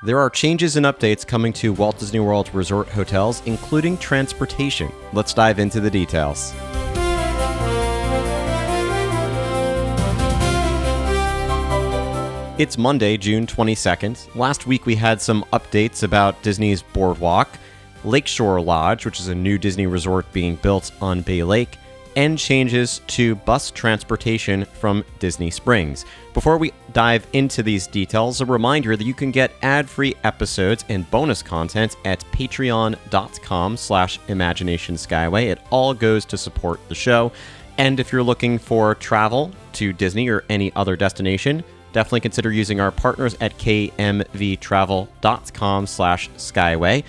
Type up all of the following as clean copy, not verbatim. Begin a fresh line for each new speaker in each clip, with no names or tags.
There are changes and updates coming to Walt Disney World Resort hotels, including transportation. Let's dive into the details. It's Monday, June 22nd. Last week we had some updates about Disney's BoardWalk, Lakeshore Lodge, which is a new Disney resort being built on Bay Lake, and changes to bus transportation from Disney Springs. Before we dive into these details, a reminder that you can get ad-free episodes and bonus content at patreon.com/imaginationskyway. It all goes to support the show. And if you're looking for travel to Disney or any other destination, definitely consider using our partners at kmvtravel.com/skyway.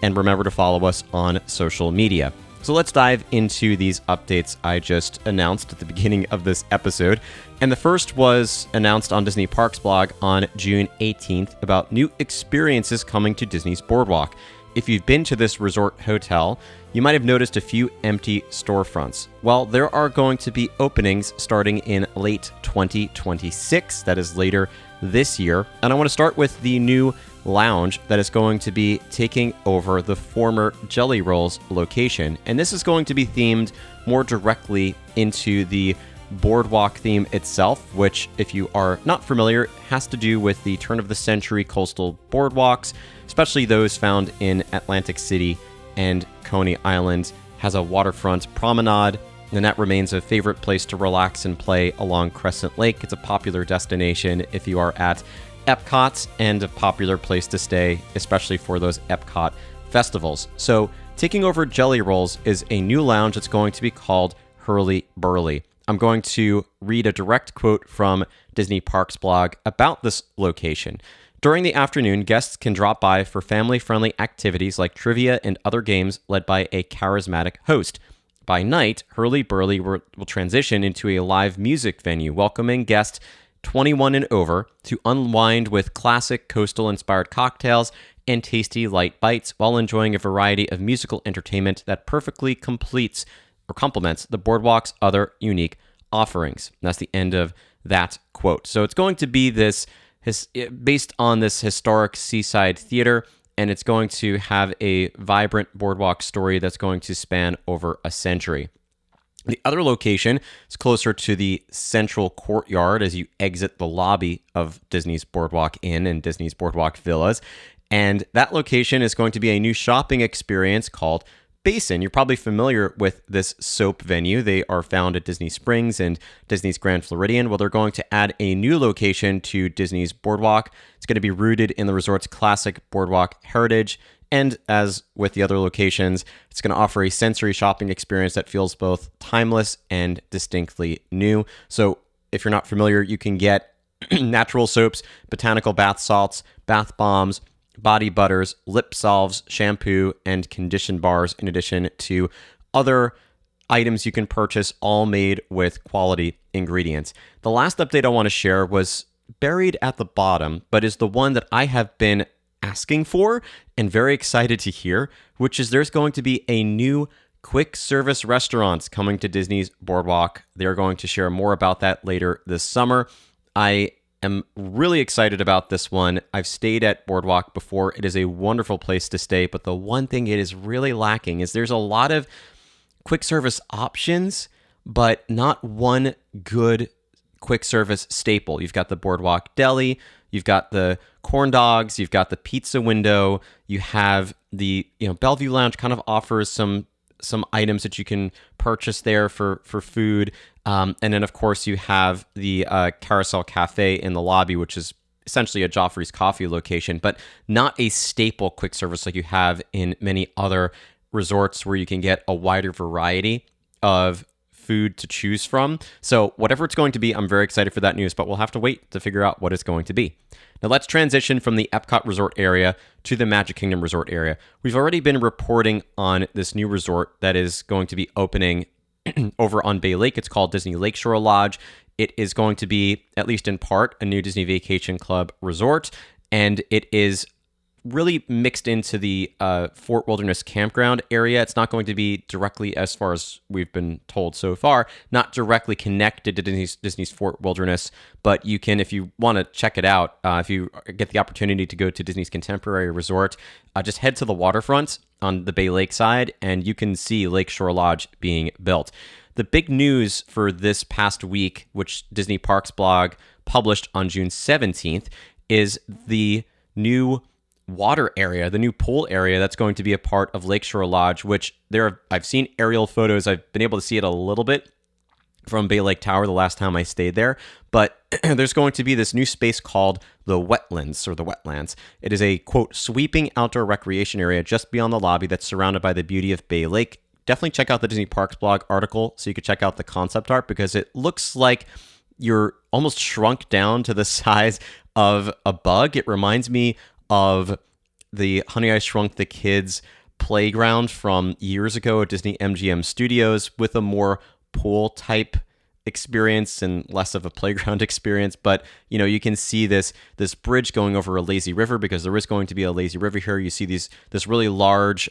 And remember to follow us on social media. So let's dive into these updates I just announced at the beginning of this episode. And the first was announced on Disney Parks blog on June 18th about new experiences coming to Disney's BoardWalk. If you've been to this resort hotel, you might have noticed a few empty storefronts. Well, there are going to be openings starting in late 2026, that is later this year. And I want to start with the new lounge that is going to be taking over the former Jelly Rolls location. And this is going to be themed more directly into the BoardWalk theme itself, which, if you are not familiar, has to do with the turn-of-the-century coastal boardwalks, especially those found in Atlantic City and Coney Island. Has a waterfront promenade, and that remains a favorite place to relax and play along Crescent Lake. It's a popular destination if you are at Epcot, and a popular place to stay, especially for those Epcot festivals. So taking over Jelly Rolls is a new lounge that's going to be called Hurly Burly. I'm going to read a direct quote from Disney Parks blog about this location. During the afternoon, guests can drop by for family-friendly activities like trivia and other games led by a charismatic host. By night, Hurly Burly will transition into a live music venue, welcoming guests 21 and over to unwind with classic coastal-inspired cocktails and tasty light bites while enjoying a variety of musical entertainment that perfectly complements the boardwalk's other unique offerings. And that's the end of that quote. So it's going to be this based on this historic seaside theater, and it's going to have a vibrant boardwalk story that's going to span over a century. The other location is closer to the central courtyard as you exit the lobby of Disney's BoardWalk Inn and Disney's BoardWalk Villas. And that location is going to be a new shopping experience called Basin. You're probably familiar with this soap venue. They are found at Disney Springs and Disney's Grand Floridian. Well, they're going to add a new location to Disney's BoardWalk. It's going to be rooted in the resort's classic boardwalk heritage. And as with the other locations, it's going to offer a sensory shopping experience that feels both timeless and distinctly new. So if you're not familiar, you can get natural soaps, botanical bath salts, bath bombs, body butters, lip salves, shampoo, and condition bars, in addition to other items you can purchase, all made with quality ingredients. The last update I want to share was buried at the bottom, but is the one that I have been asking for and very excited to hear, which is there's going to be a new quick service restaurants coming to Disney's BoardWalk. They're going to share more about that later this summer. I am really excited about this one. I've stayed at BoardWalk before. It is a wonderful place to stay, but the one thing it is really lacking is there's a lot of quick service options, but not one good quick service staple. You've got the BoardWalk Deli, you've got the corn dogs, you've got the pizza window, you have the Bellevue Lounge kind of offers some items that you can purchase there for food. And then, of course, you have the Carousel Cafe in the lobby, which is essentially a Joffrey's Coffee location, but not a staple quick service like you have in many other resorts where you can get a wider variety of food to choose from. So whatever it's going to be, I'm very excited for that news, but we'll have to wait to figure out what it's going to be. Now let's transition from the Epcot Resort area to the Magic Kingdom Resort area. We've already been reporting on this new resort that is going to be opening over on Bay Lake. It's called Disney Lakeshore Lodge. It is going to be, at least in part, a new Disney Vacation Club resort, and it is really mixed into the Fort Wilderness Campground area. It's not going to be directly, as far as we've been told so far, not directly connected to Disney's Fort Wilderness, but you can, if you want to check it out, if you get the opportunity to go to Disney's Contemporary Resort, just head to the waterfront on the Bay Lake side, and you can see Lakeshore Lodge being built. The big news for this past week, which Disney Parks blog published on June 17th, is the new water area, the new pool area that's going to be a part of Lakeshore Lodge, which I've seen aerial photos. I've been able to see it a little bit from Bay Lake Tower the last time I stayed there, but there's going to be this new space called the Wetlands, or the Wetlands. It is a, quote, sweeping outdoor recreation area just beyond the lobby that's surrounded by the beauty of Bay Lake. Definitely check out the Disney Parks blog article so you could check out the concept art, because it looks like you're almost shrunk down to the size of a bug. It reminds me of the Honey, I Shrunk the Kids playground from years ago at Disney MGM Studios, with a more pool type experience and less of a playground experience. But you can see this bridge going over a lazy river, because there is going to be a lazy river here. You see this really large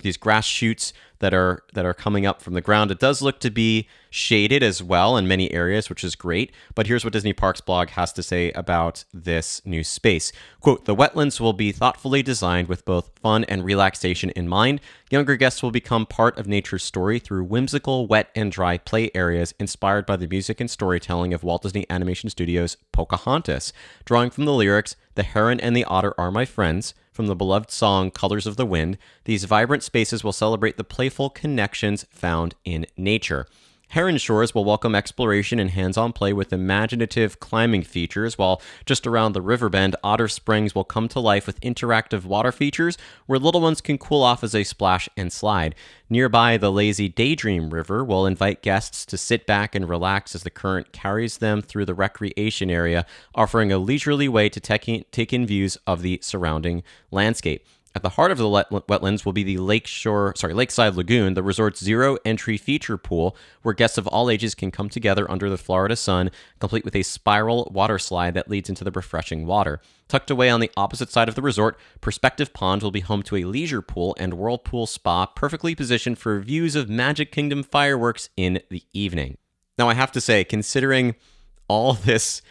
these grass shoots that are coming up from the ground. It does look to be shaded as well in many areas, which is great. But here's what Disney Parks blog has to say about this new space. Quote, the wetlands will be thoughtfully designed with both fun and relaxation in mind. Younger guests will become part of nature's story through whimsical, wet and dry play areas inspired by the music and storytelling of Walt Disney Animation Studios' Pocahontas. Drawing from the lyrics, "The heron and the otter are my friends," from the beloved song Colors of the Wind, these vibrant spaces will celebrate the playful connections found in nature. Heron Shores will welcome exploration and hands-on play with imaginative climbing features, while just around the river bend, Otter Springs will come to life with interactive water features where little ones can cool off as they splash and slide. Nearby, the lazy Daydream River will invite guests to sit back and relax as the current carries them through the recreation area, offering a leisurely way to take in views of the surrounding landscape. At the heart of the wetlands will be the Lakeside Lagoon, the resort's zero-entry feature pool, where guests of all ages can come together under the Florida sun, complete with a spiral water slide that leads into the refreshing water. Tucked away on the opposite side of the resort, Perspective Pond will be home to a leisure pool and whirlpool spa, perfectly positioned for views of Magic Kingdom fireworks in the evening. Now, I have to say, considering all this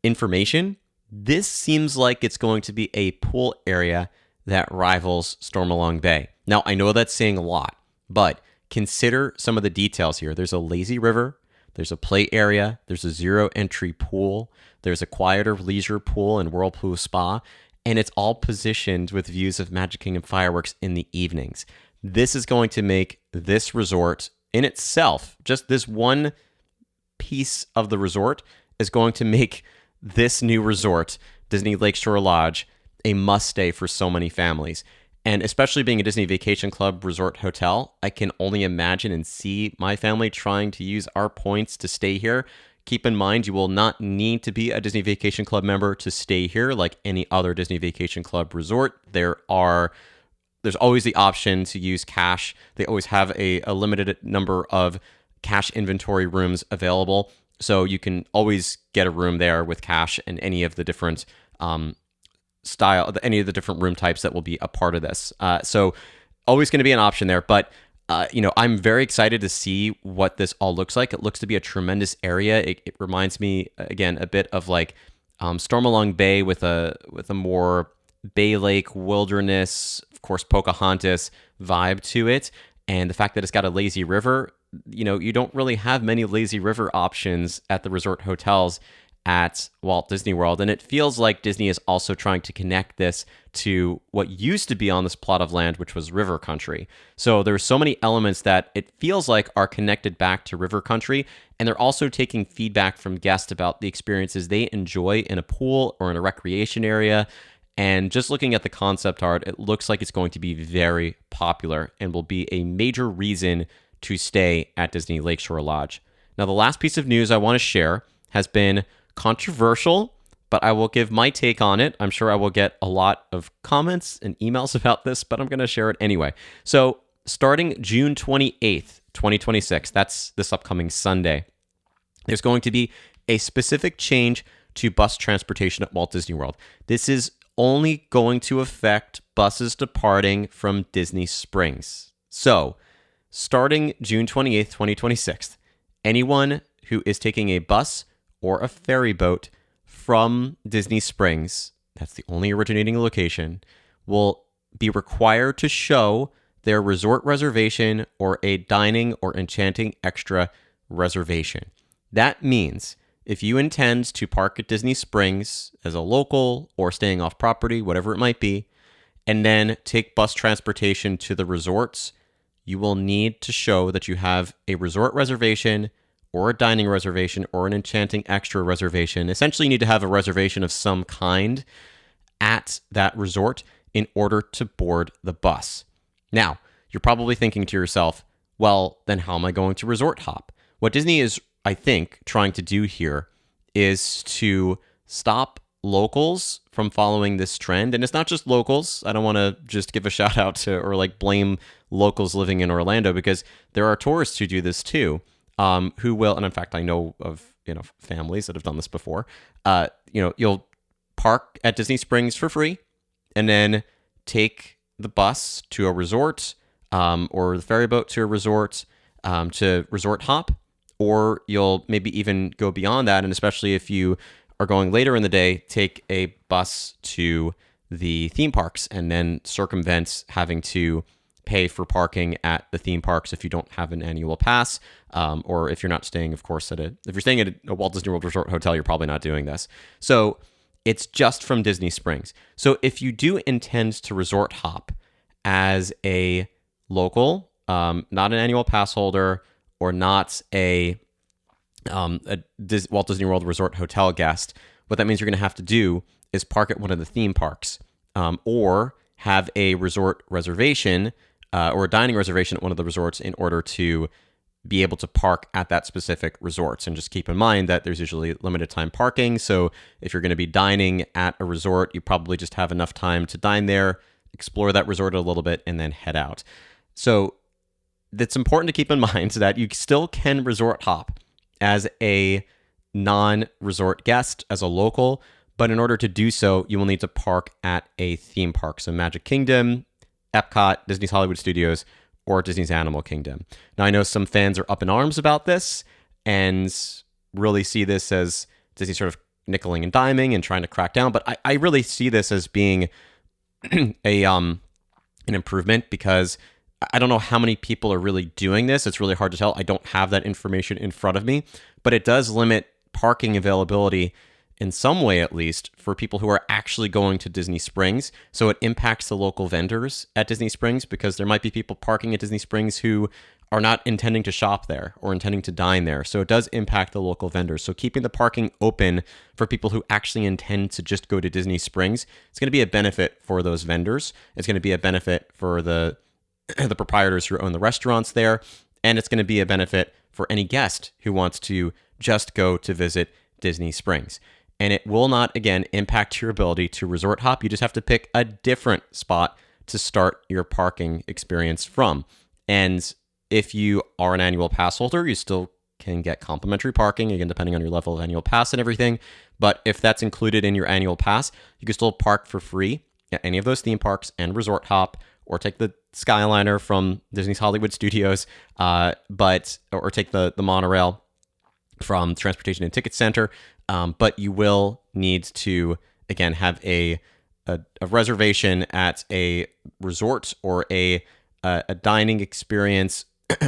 information, this seems like it's going to be a pool area that rivals Stormalong Bay. Now, I know that's saying a lot, but consider some of the details here. There's a lazy river, there's a play area, there's a zero-entry pool, there's a quieter leisure pool and whirlpool spa, and it's all positioned with views of Magic Kingdom fireworks in the evenings. This is going to make this resort in itself, just this one piece of the resort, is going to make this new resort, Disney Lakeshore Lodge, a must-stay for so many families. And especially being a Disney Vacation Club resort hotel, I can only imagine and see my family trying to use our points to stay here. Keep in mind, you will not need to be a Disney Vacation Club member to stay here like any other Disney Vacation Club resort. There's always the option to use cash. They always have a limited number of cash inventory rooms available. So you can always get a room there with cash and any of the different any of the different room types that will be a part of this. So always going to be an option there. But, I'm very excited to see what this all looks like. It looks to be a tremendous area. It reminds me, again, a bit of like Stormalong Bay with a more Bay Lake wilderness, of course, Pocahontas vibe to it. And the fact that it's got a lazy river, you don't really have many lazy river options at the resort hotels at Walt Disney World. And it feels like Disney is also trying to connect this to what used to be on this plot of land, which was river country. So there's so many elements that it feels like are connected back to river country. And they're also taking feedback from guests about the experiences they enjoy in a pool or in a recreation area. And just looking at the concept art, it looks like it's going to be very popular and will be a major reason to stay at Disney Lakeshore Lodge. Now, the last piece of news I want to share has been controversial, but I will give my take on it. I'm sure I will get a lot of comments and emails about this, but I'm going to share it anyway. So starting June 28th, 2026, that's this upcoming Sunday, there's going to be a specific change to bus transportation at Walt Disney World. This is only going to affect buses departing from Disney Springs. So, starting June 28th, 2026, anyone who is taking a bus or a ferry boat from Disney Springs, that's the only originating location, will be required to show their resort reservation or a dining or enchanting extra reservation. That means if you intend to park at Disney Springs as a local or staying off property, whatever it might be, and then take bus transportation to the resorts, you will need to show that you have a resort reservation or a dining reservation or an enchanting extra reservation. Essentially, you need to have a reservation of some kind at that resort in order to board the bus. Now, you're probably thinking to yourself, well, then how am I going to resort hop? What Disney is, I think, trying to do here is to stop locals from following this trend. And it's not just locals. I don't want to just give a shout out to or like blame locals living in Orlando, because there are tourists who do this too, who will, and in fact, I know of, families that have done this before. You'll park at Disney Springs for free and then take the bus to a resort, or the ferry boat to a resort, to resort hop, or you'll maybe even go beyond that. And especially if you are going later in the day, take a bus to the theme parks and then circumvent having to pay for parking at the theme parks if you don't have an annual pass, or if you're not staying, of course, if you're staying at a Walt Disney World Resort hotel, you're probably not doing this. So it's just from Disney Springs. So if you do intend to resort hop as a local, not an annual pass holder, or not a Walt Disney World Resort hotel guest, what that means you're going to have to do is park at one of the theme parks, or have a resort reservation, or a dining reservation at one of the resorts in order to be able to park at that specific resorts. And just keep in mind that there's usually limited time parking. So if you're going to be dining at a resort, you probably just have enough time to dine there, explore that resort a little bit, and then head out. So it's important to keep in mind that you still can resort hop as a non-resort guest, as a local, but in order to do so, you will need to park at a theme park. So Magic Kingdom, Epcot, Disney's Hollywood Studios, or Disney's Animal Kingdom. Now, I know some fans are up in arms about this and really see this as Disney sort of nickeling and diming and trying to crack down, but I really see this as being an improvement, because I don't know how many people are really doing this. It's really hard to tell. I don't have that information in front of me, but it does limit parking availability in some way, at least, for people who are actually going to Disney Springs. So it impacts the local vendors at Disney Springs, because there might be people parking at Disney Springs who are not intending to shop there or intending to dine there. So it does impact the local vendors. So keeping the parking open for people who actually intend to just go to Disney Springs, it's going to be a benefit for those vendors. It's going to be a benefit for the proprietors who own the restaurants there. And it's going to be a benefit for any guest who wants to just go to visit Disney Springs. And it will not, again, impact your ability to resort hop. You just have to pick a different spot to start your parking experience from. And if you are an annual pass holder, you still can get complimentary parking, again, depending on your level of annual pass and everything. But if that's included in your annual pass, you can still park for free at any of those theme parks and resort hop, or take the Skyliner from Disney's Hollywood Studios, or take the monorail from Transportation and Ticket Center. But you will need to, again, have a reservation at a resort, or a dining experience,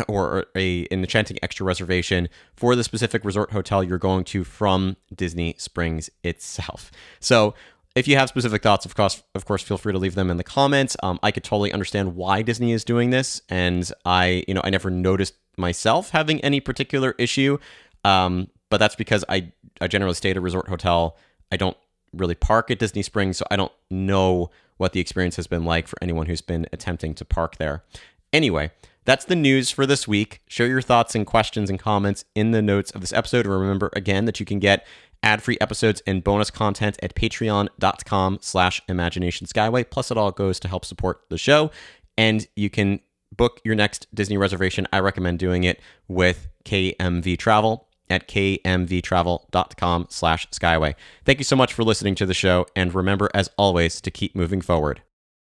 or an enchanting extra reservation for the specific resort hotel you're going to from Disney Springs itself. So if you have specific thoughts, of course, feel free to leave them in the comments. I could totally understand why Disney is doing this, and I never noticed myself having any particular issue. But that's because I generally stay at a resort hotel. I don't really park at Disney Springs, so I don't know what the experience has been like for anyone who's been attempting to park there. Anyway, that's the news for this week. Share your thoughts and questions and comments in the notes of this episode. Remember, again, that you can get ad-free episodes and bonus content at patreon.com/imaginationskyway. Plus, it all goes to help support the show. And you can book your next Disney reservation. I recommend doing it with KMV Travel. at kmvtravel.com/skyway. Thank you so much for listening to the show, and remember, as always, to keep moving forward.